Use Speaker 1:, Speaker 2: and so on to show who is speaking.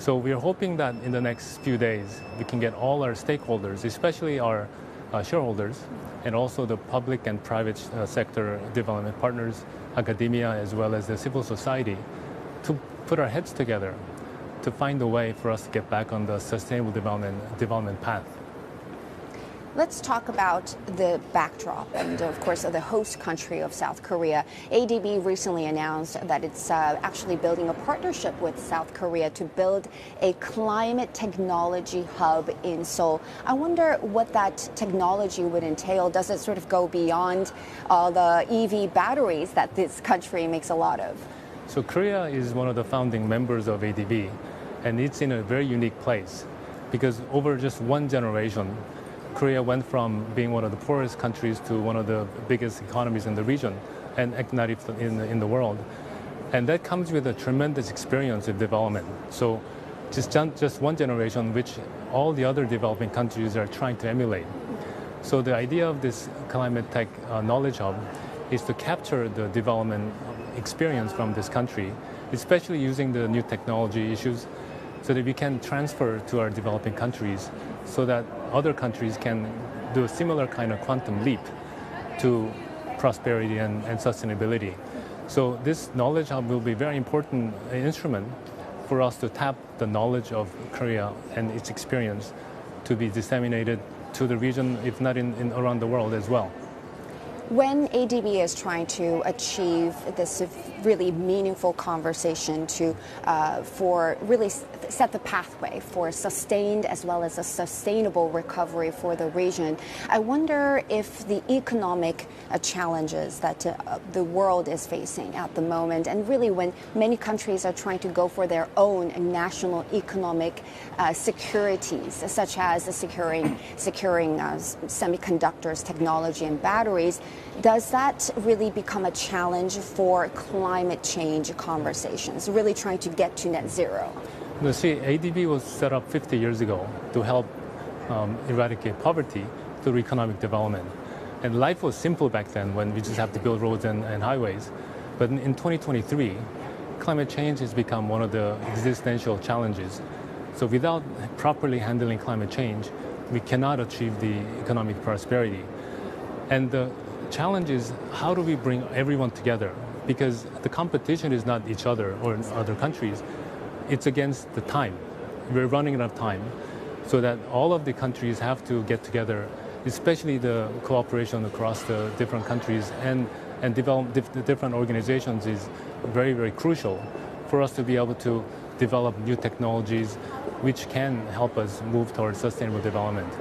Speaker 1: So we're hoping that in the next few days, we can get all our stakeholders, especially our shareholders, and also the public and private sector development partners, academia, as well as the civil society, to put our heads together to find a way for us to get back on the sustainable development path.
Speaker 2: Let's talk about the backdrop and, of course, the host country of South Korea. ADB recently announced that it's actually building a partnership with South Korea to build a climate technology hub in Seoul. I wonder what that technology would entail. Does it sort of go beyond the EV batteries that this country makes a lot of?
Speaker 1: So Korea is one of the founding members of ADB, and it's in a very unique place because over just one generation, Korea went from being one of the poorest countries to one of the biggest economies in the region, and not in the world. And that comes with a tremendous experience of development. So just one generation, which all the other developing countries are trying to emulate. So the idea of this climate tech knowledge hub is to capture the development experience from this country, especially using the new technology issues, so that we can transfer to our developing countries so that other countries can do a similar kind of quantum leap to prosperity and sustainability. So this knowledge hub will be a very important instrument for us to tap the knowledge of Korea and its experience to be disseminated to the region, if not in around the world as well.
Speaker 2: When ADB is trying to achieve this really meaningful conversation for really set the pathway for sustained as well as a sustainable recovery for the region, I wonder if the economic challenges that the world is facing at the moment, and really when many countries are trying to go for their own national economic securities, such as securing semiconductors, technology, and batteries, does that really become a challenge for climate change conversations, really trying to get to net zero?
Speaker 1: You see, ADB was set up 50 years ago to help eradicate poverty through economic development. And life was simple back then when we just have to build roads and highways. But in 2023, climate change has become one of the existential challenges. So without properly handling climate change, we cannot achieve the economic prosperity. And the challenge is, how do we bring everyone together? Because the competition is not each other or other countries. It's against the time. We're running out of time. So that all of the countries have to get together, especially the cooperation across the different countries and develop the different organizations is very, very crucial for us to be able to develop new technologies which can help us move towards sustainable development.